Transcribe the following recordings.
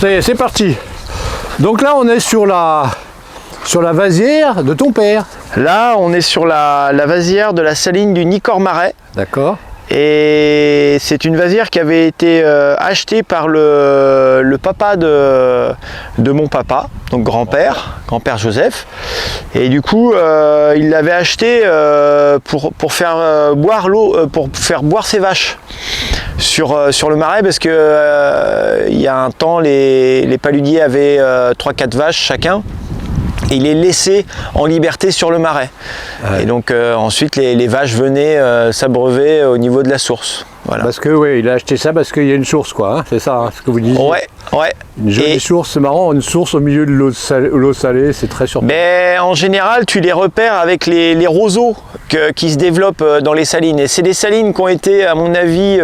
Ça y est, c'est parti. Donc là, on est sur la vasière de ton père. Là, on est sur la vasière de la saline du Nicor Marais. D'accord. Et c'est une vasière qui avait été achetée par le papa de mon papa, donc grand-père Joseph. Et du coup, il l'avait achetée pour faire boire l'eau, pour faire boire ses vaches sur le Marais, parce que il y a un temps, les paludiers avaient 3-4 vaches chacun. Et il les laissait en liberté sur le Marais. Ouais. Et donc ensuite les vaches venaient s'abreuver au niveau de la source. Voilà. Parce que oui, il a acheté ça parce qu'il y a une source, quoi, hein, c'est ça, hein, ce que vous disiez. Ouais. Une jolie source, c'est marrant, une source au milieu de l'eau salée, c'est très surprenant. Mais en général, tu les repères avec les roseaux qui se développent dans les salines. Et c'est des salines qui ont été, à mon avis,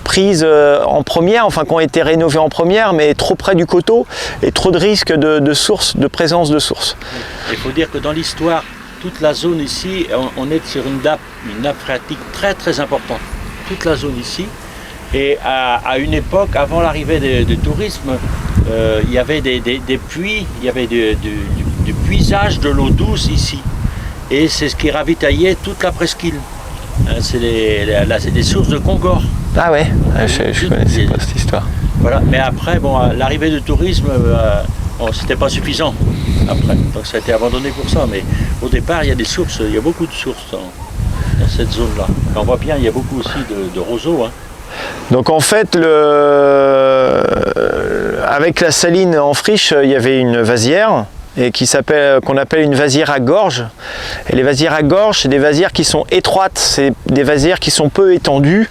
prises en première, enfin qui ont été rénovées en première, mais trop près du coteau et trop de risques de présence de source. Il faut dire que dans l'histoire, toute la zone ici, on est sur une nappe phréatique très très importante. Toute la zone ici. Et à une époque, avant l'arrivée du tourisme, il y avait des puits, il y avait du puisage de l'eau douce ici. Et c'est ce qui ravitaillait toute la presqu'île. C'est des sources de Concord. Ah ouais, je connaissais pas cette histoire. Voilà, mais après, bon, l'arrivée du tourisme, c'était pas suffisant. Après, donc ça a été abandonné pour ça. Mais au départ, il y a des sources, il y a beaucoup de sources dans cette zone-là. On voit bien, il y a beaucoup aussi de roseaux. Hein. Donc en fait, avec la saline en friche, il y avait une vasière et qu'on appelle une vasière à gorge. Et les vasières à gorge, c'est des vasières qui sont étroites, c'est des vasières qui sont peu étendues,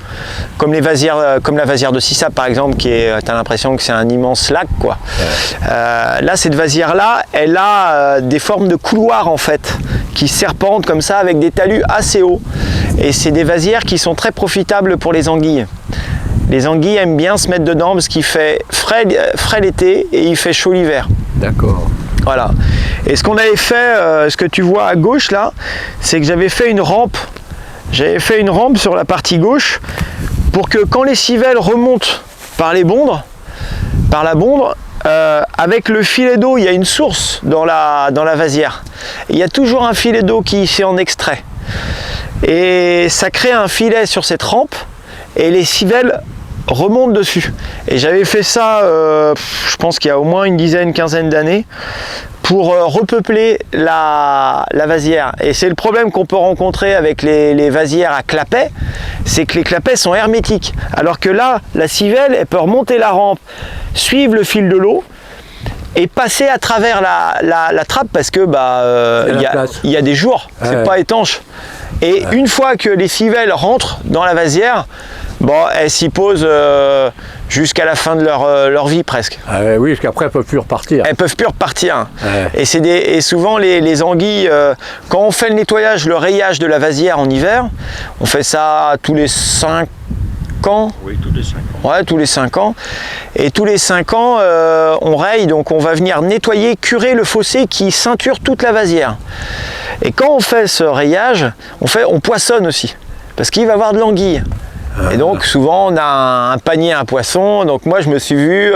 comme la vasière de Sissap par exemple, t'as l'impression que c'est un immense lac, quoi. Ouais. Là, cette vasière-là, elle a des formes de couloirs en fait, qui serpentent comme ça avec des talus assez hauts. Et c'est des vasières qui sont très profitables pour les anguilles. Les anguilles aiment bien se mettre dedans parce qu'il fait frais l'été et il fait chaud l'hiver. D'accord. Voilà. Et ce qu'on avait fait, ce que tu vois à gauche là, c'est que j'avais fait une rampe. J'avais fait une rampe sur la partie gauche pour que quand les civelles remontent par la bondre, avec le filet d'eau, il y a une source dans la vasière. Il y a toujours un filet d'eau qui est en extrait. Et ça crée un filet sur cette rampe et les civelles remontent dessus. Et j'avais fait ça, je pense qu'il y a au moins une quinzaine d'années, pour repeupler la vasière. Et c'est le problème qu'on peut rencontrer avec les vasières à clapets, c'est que les clapets sont hermétiques. Alors que là, la civelle, elle peut remonter la rampe, suivre le fil de l'eau, et passer à travers la trappe parce que il y a des jours, c'est pas étanche. Et une fois que les civelles rentrent dans la vasière, elles s'y posent jusqu'à la fin de leur vie presque. Oui, parce qu'après elles peuvent plus repartir. Elles peuvent plus repartir. Et souvent les anguilles, quand on fait le nettoyage, le rayage de la vasière en hiver, on fait ça tous les 5 ans. Oui, tous les 5 ans. Ouais, tous les 5 ans. Et tous les 5 ans, on raye, donc on va venir nettoyer, curer le fossé qui ceinture toute la vasière. Et quand on fait ce rayage, on poissonne aussi, parce qu'il va y avoir de l'anguille. Et donc souvent on a un panier à poissons. Donc moi je me suis vu,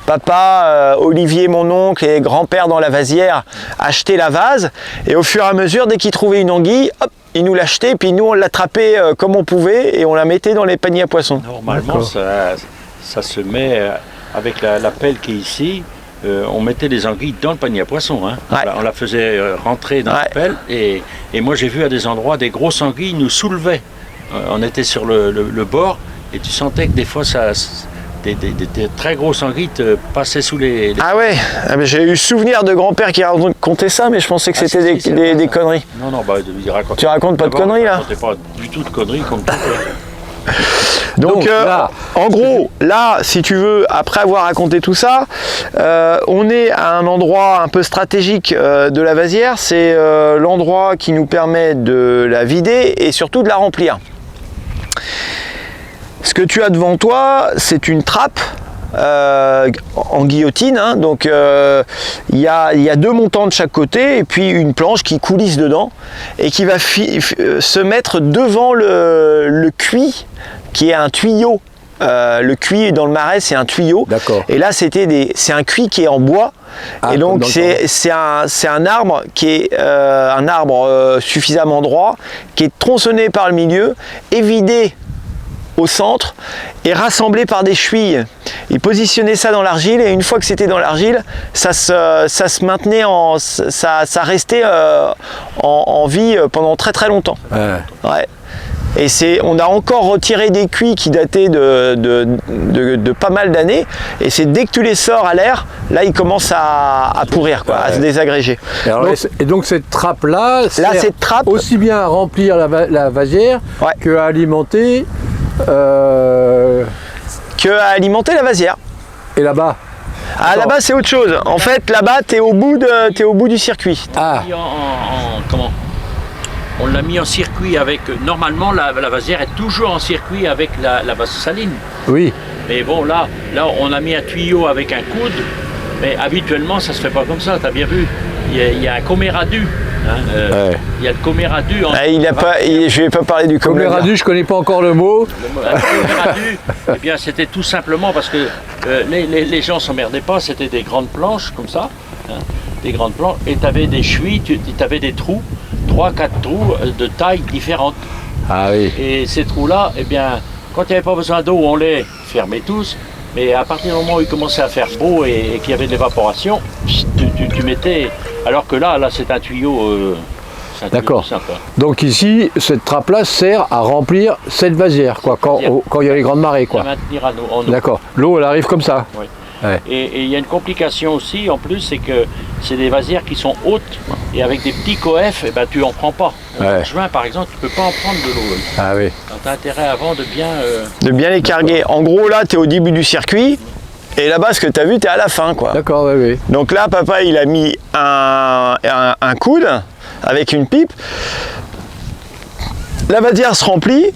papa, Olivier mon oncle et grand-père dans la vasière acheter la vase. Et au fur et à mesure, dès qu'ils trouvaient une anguille, hop, ils nous l'achetaient. Puis nous on l'attrapait comme on pouvait et on la mettait dans les paniers à poissons. Normalement ça se met avec la pelle qui est ici. On mettait les anguilles dans le panier à poissons. Hein. Ouais. On la faisait rentrer dans la pelle. Et moi j'ai vu à des endroits des grosses anguilles nous soulevaient. On était sur le bord et tu sentais que des fois des très grosses anguilles te passaient sous les... Ah ouais, j'ai eu souvenir de grand-père qui racontait ça, mais je pensais que c'était des conneries. Non, il racontait. Tu racontes pas de conneries là? Il racontait pas du tout de conneries comme tout. Donc en gros, là, si tu veux, après avoir raconté tout ça, on est à un endroit un peu stratégique de la vasière. C'est l'endroit qui nous permet de la vider et surtout de la remplir. Ce que tu as devant toi, c'est une trappe en guillotine, hein, donc il y a 2 montants de chaque côté et puis une planche qui coulisse dedans et qui va se mettre devant le cuit qui est un tuyau le cuit dans le marais, c'est un tuyau. D'accord. Et là, c'est un cuit qui est en bois. Ah, et donc, comme dans le c'est un arbre qui est un arbre suffisamment droit, qui est tronçonné par le milieu, évidé au centre et rassemblé par des chuilles. Il positionnait ça dans l'argile et une fois que c'était dans l'argile, ça se maintenait, ça restait en vie pendant très très longtemps. Ouais. Et on a encore retiré des cuits qui dataient de pas mal d'années. Et c'est dès que tu les sors à l'air, là ils commencent à pourrir, quoi, à se désagréger. Et donc cette trappe-là, cette trappe, aussi bien à remplir la vasière qu'à alimenter... qu'à alimenter la vasière. Et là-bas? Ah, là-bas c'est autre chose. En fait, là-bas t'es au bout du circuit. Ah. Comment? On l'a mis en circuit avec... Normalement, la vasière est toujours en circuit avec la base saline. Oui. Mais bon, là, on a mis un tuyau avec un coude. Mais habituellement, ça se fait pas comme ça. Tu as bien vu. Il y a un coméradu. Il y a le coméradu. Je vais pas parler du coméradu, je connais pas encore le mot. Le coméradu, eh bien, c'était tout simplement parce que les gens s'emmerdaient pas. C'était des grandes planches comme ça. Des grandes planches. Et tu avais des chuis, tu avais des trous. 3-4 trous de taille différentes. Ah oui. Et ces trous-là, eh bien, quand il n'y avait pas besoin d'eau, on les fermait tous. Mais à partir du moment où il commençait à faire beau et qu'il y avait de l'évaporation, tu mettais. Alors que là c'est un tuyau. D'accord. Donc ici, cette trappe-là sert à remplir cette vasière, quoi, quand il y a les grandes marées, quoi. À maintenir en eau. D'accord. L'eau, elle arrive comme ça. Oui. Ouais. Et il y a une complication aussi, en plus, c'est que c'est des vasières qui sont hautes et avec des petits coefs, eh ben, tu n'en prends pas. En juin, par exemple, tu ne peux pas en prendre de l'eau. Ah oui. Tu as intérêt avant de bien... de bien les carguer. En gros, là, tu es au début du circuit et là-bas, ce que tu as vu, tu es à la fin, quoi. D'accord, oui, oui. Donc là, papa, il a mis un coude avec une pipe. La vasière se remplit.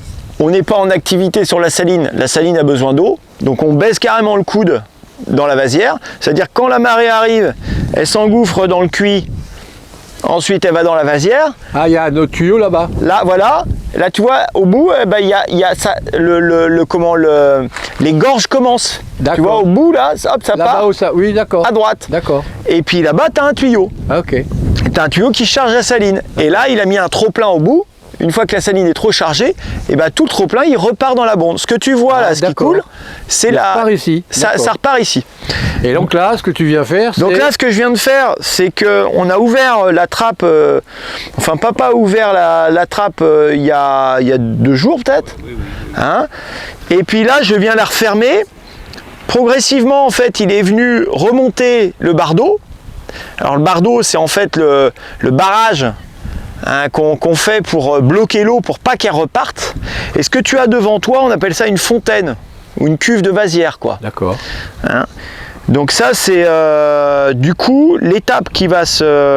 On n'est pas en activité sur la saline. La saline a besoin d'eau. Donc on baisse carrément le coude dans la vasière, c'est-à-dire quand la marée arrive, elle s'engouffre dans le cuit, ensuite elle va dans la vasière. Ah, il y a un autre tuyau là-bas. Là, voilà, là tu vois, au bout, il y a ça, les gorges commencent. Tu vois, au bout, là, hop, ça part oui, d'accord. à droite. D'accord. Et puis là-bas, tu as un tuyau. Ah, ok. Tu as un tuyau qui charge la saline. Et là, il a mis un trop-plein au bout. Une fois que la saline est trop chargée, et ben tout le trop-plein il repart dans la bombe. Ce que tu vois là, ce qui coule, c'est repart ici. Ça repart ici. Et donc là, ce que tu viens faire, donc là, ce que je viens de faire, c'est que on a ouvert la trappe. Enfin, papa a ouvert la trappe il y a 2 jours peut-être. Oui. Hein, et puis là, je viens la refermer. Progressivement, en fait, il est venu remonter le bardeau. Alors le bardeau, c'est en fait le barrage. Qu'on fait pour bloquer l'eau pour pas qu'elle reparte. Et ce que tu as devant toi, on appelle ça une fontaine ou une cuve de vasière, quoi. D'accord. Hein, donc ça c'est du coup l'étape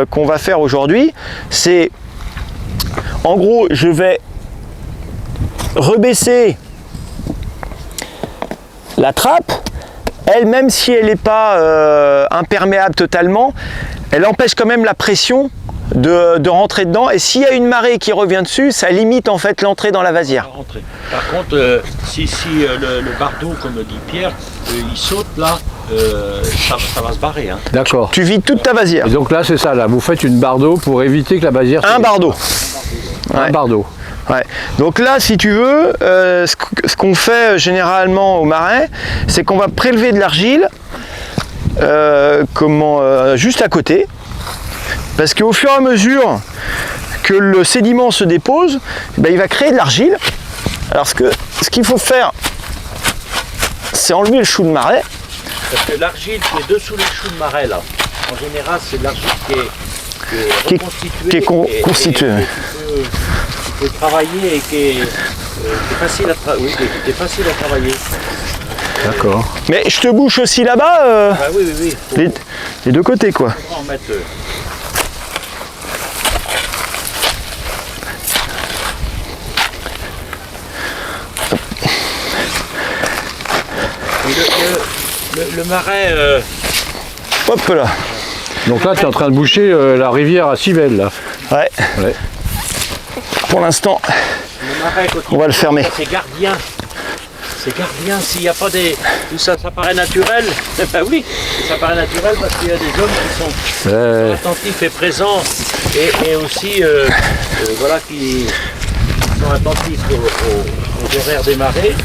qu'on va faire aujourd'hui, c'est en gros je vais rebaisser la trappe. Elle, même si elle n'est pas imperméable totalement, elle empêche quand même la pression de rentrer dedans, et s'il y a une marée qui revient dessus, ça limite en fait l'entrée dans la vasière. Par contre, si le bardeau, comme dit Pierre, il saute là, ça va se barrer. Hein. D'accord. Tu vides toute ta vasière. Et donc là, c'est ça, là, vous faites une bardeau pour éviter que la vasière... Un bardeau. Un bardeau. Ouais. Donc là, si tu veux, ce qu'on fait généralement au marais, c'est qu'on va prélever de l'argile juste à côté. Parce qu'au fur et à mesure que le sédiment se dépose, ben, il va créer de l'argile. Alors ce qu'il faut faire, c'est enlever le chou de marais. Parce que l'argile qui est dessous les choux de marais, là, en général, c'est de l'argile qui est reconstituée. Tu peux travailler et qui est facile à travailler. D'accord. Mais je te bouche aussi là-bas, oui. les deux côtés, quoi. On va en mettre, le marais... Hop là. Donc là, tu es en train de boucher la rivière à Civelles, là. Ouais. Pour l'instant, on va le fermer. C'est gardien. c'est gardien. S'il n'y a pas des... Tout ça, ça paraît naturel. Ben oui, ça paraît naturel parce qu'il y a des hommes qui sont attentifs et présents et aussi voilà, qui sont attentifs aux horaires des marées,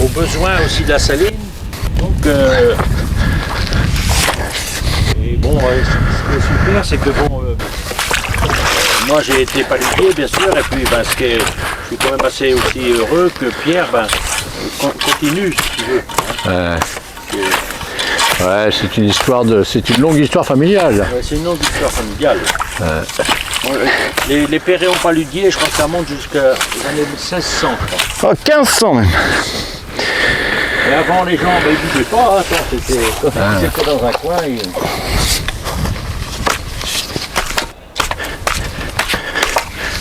aux besoins aussi de la saline. Donc, et bon, ce qui est super, c'est que bon, moi j'ai été paludier bien sûr, et puis ben, je suis quand même assez aussi heureux que Pierre continue, si tu veux. Ouais, c'est une longue histoire familiale. Ouais, c'est une longue histoire familiale. Les Perréons paludiers, je crois que ça monte jusqu'aux années 1600. Oh, 1500 même. Et avant, les gens ne buvaient pas, hein, c'était dans un coin.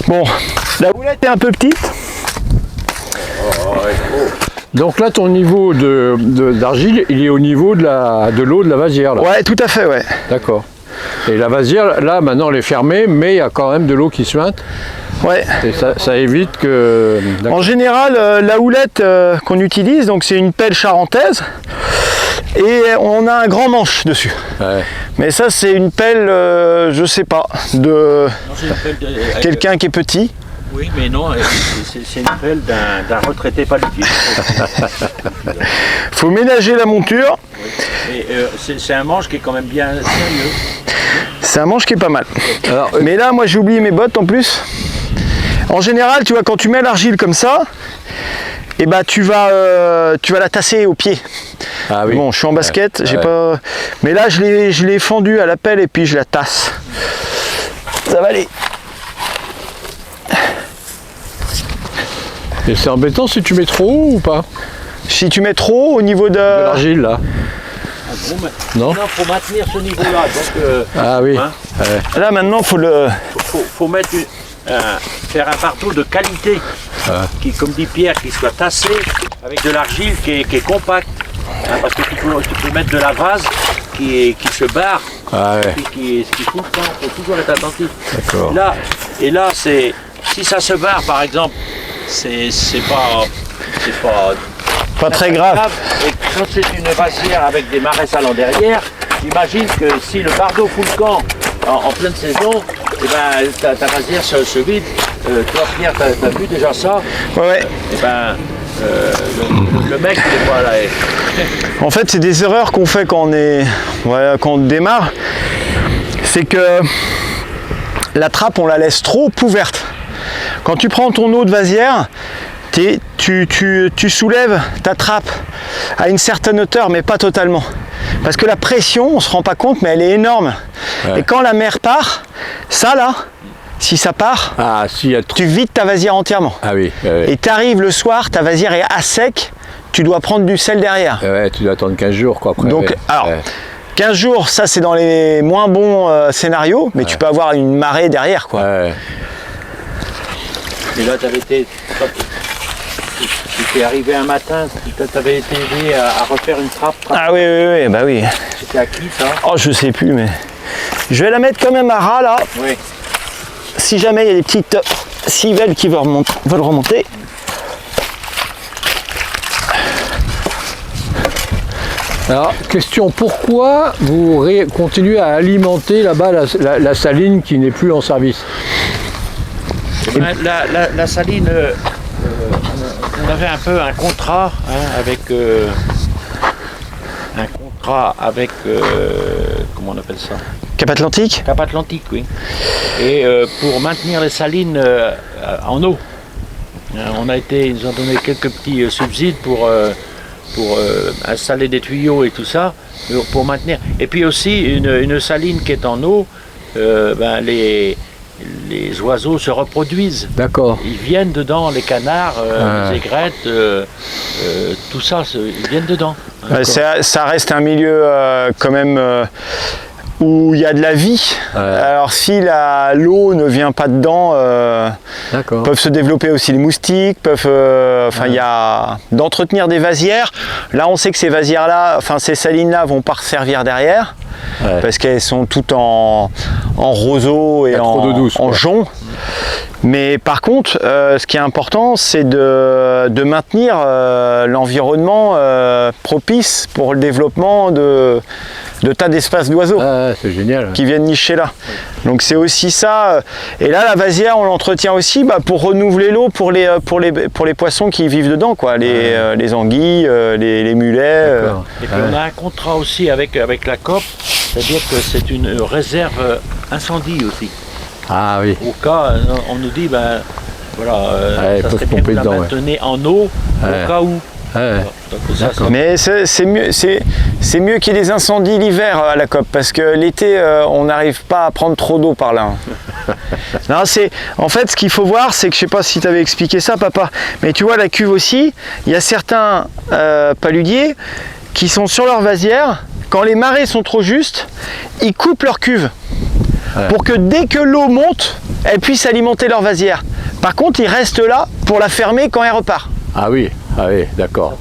Bon, la houlette est un peu petite. Donc là, ton niveau d'argile, il est au niveau de l'eau de la vasière. Là. Ouais, tout à fait, ouais. D'accord. Et la vasière, là, maintenant, elle est fermée, mais il y a quand même de l'eau qui suinte. Ouais. Et ça évite que... En général, la houlette qu'on utilise, donc c'est une pelle charentaise, et on a un grand manche dessus. Ouais. Mais ça, c'est une pelle, je sais pas, de quelqu'un qui est petit. Oui, mais non, c'est une pelle d'un retraité paludier. Faut ménager la monture. Oui. C'est un manche qui est quand même bien sérieux. C'est un manche qui est pas mal. Alors, mais là, moi, j'ai oublié mes bottes en plus. En général, tu vois, quand tu mets l'argile comme ça, et ben, tu vas la tasser au pied. Ah oui. Bon, je suis en basket, j'ai pas. Mais là, je l'ai fendue à la pelle et puis je la tasse. Ça va aller. Et c'est embêtant si tu mets trop haut ou pas? Si tu mets trop au niveau de l'argile là. Non, faut maintenir ce niveau-là. Ah oui. Hein, là maintenant, faut mettre faire un partout de qualité, qui, comme dit Pierre, qui soit tassé avec de l'argile qui est compacte. Hein, parce que tu peux mettre de la vase qui se barre, qui tout le temps, il faut toujours être attentif. D'accord. Et là, si ça se barre par exemple, c'est pas très grave. Et quand c'est une vasière avec des marais salants derrière, j'imagine que si le bardeau fout le camp en pleine saison, et ben, ta vasière se vide. Toi Pierre, t'as vu déjà ça? Ouais. Et ben, le mec il est pas là. En fait, c'est des erreurs qu'on fait quand on démarre. C'est que la trappe, on la laisse trop ouverte. Quand tu prends ton eau de vasière, tu soulèves ta trappe à une certaine hauteur, mais pas totalement. Parce que la pression, on ne se rend pas compte, mais elle est énorme. Ouais. Et quand la mer part, ça là, si ça part, tu vides ta vasière entièrement. Ah oui. Et tu arrives le soir, ta vasière est à sec, tu dois prendre du sel derrière. Ouais, tu dois attendre 15 jours quoi. Après, donc, alors, 15 jours, ça c'est dans les moins bons scénarios, mais tu peux avoir une marée derrière quoi. Ouais. Et là, tu es arrivé un matin, tu avais été aidé à refaire une trappe. Ah oui, bah oui. C'était à qui ça? Oh, je sais plus, mais je vais la mettre quand même à ras là. Oui. Si jamais il y a des petites civelles qui veulent remonter. Alors, question, pourquoi vous continuez à alimenter là-bas la saline qui n'est plus en service? La saline, on avait un peu un contrat avec comment on appelle ça? Cap Atlantique? Cap Atlantique, oui. Et pour maintenir les salines en eau, ils nous ont donné quelques petits subsides pour installer des tuyaux et tout ça, pour maintenir. Et puis aussi une saline qui est en eau, les oiseaux se reproduisent. D'accord. Ils viennent dedans, les canards, les aigrettes, tout ça, ils viennent dedans. Ça reste un milieu quand même où il y a de la vie. Alors si l'eau ne vient pas dedans, peuvent se développer aussi les moustiques, il y a d'entretenir des vasières. Là on sait que ces vasières-là, ces salines-là vont pas servir derrière. Parce qu'elles sont toutes en roseau et en jonc. Mais par contre, ce qui est important, c'est de maintenir l'environnement propice pour le développement de tas d'espaces d'oiseaux Ah, c'est génial. qui viennent nicher là. Donc c'est aussi ça. Et là, la vasière, on l'entretient aussi pour renouveler l'eau pour les poissons qui vivent dedans, quoi. Les anguilles, les mulets. D'accord. Et puis on a un contrat aussi avec la COP, c'est-à-dire que c'est une réserve incendie aussi. Ah oui. Au cas, on nous dit, voilà, il ça faut serait se bien que pomper vous la dedans, ouais. maintenez en eau Ouais. au cas où. Ouais. Donc ça, Mais c'est mieux qu'il y ait des incendies l'hiver à la COP, parce que l'été, on n'arrive pas à prendre trop d'eau par là. Non, en fait, ce qu'il faut voir, c'est que, je sais pas si tu avais expliqué ça, papa, mais tu vois, la cuve aussi, il y a certains paludiers qui sont sur leur vasière, quand les marées sont trop justes, ils coupent leur cuve. Ouais. Pour que dès que l'eau monte, elle puisse alimenter leur vasière. Par contre, ils restent là pour la fermer quand elle repart. Ah oui, d'accord.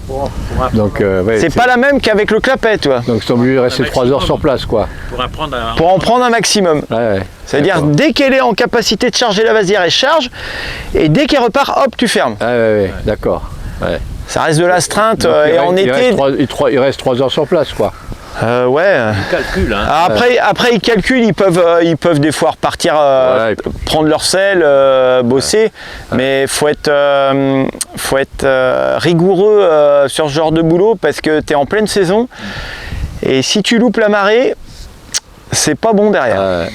Donc, ouais, C'est pas la même qu'avec le clapet, toi. Donc, ils sont obligés de rester Un 3 heures maximum. sur place, quoi. pour apprendre à... Pour en prendre un maximum. Ouais, C'est-à-dire, d'accord. dès qu'elle est en capacité de charger la vasière, elle charge. Et dès qu'elle repart, hop, tu fermes. Ouais, d'accord. Ouais. Ça reste de l'astreinte. Donc, Et en été. il reste 3 heures sur place, quoi. Ouais. calcul, hein. Alors après, ils calculent, ils peuvent des fois repartir, Ouais. prendre leur sel, bosser, mais faut être rigoureux sur ce genre de boulot parce que tu es en pleine saison et si tu loupes la marée, c'est pas bon derrière.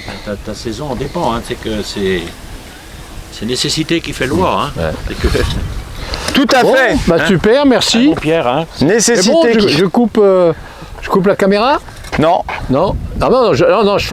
Ta saison en dépend, hein. C'est que c'est nécessité qui fait loi, hein. Ouais. C'est que... Tout à Bon, fait. bah super, merci. Bon, Pierre, hein. C'est Nécessité bon, qui... je coupe la caméra? Non, Non? Ah non, non, je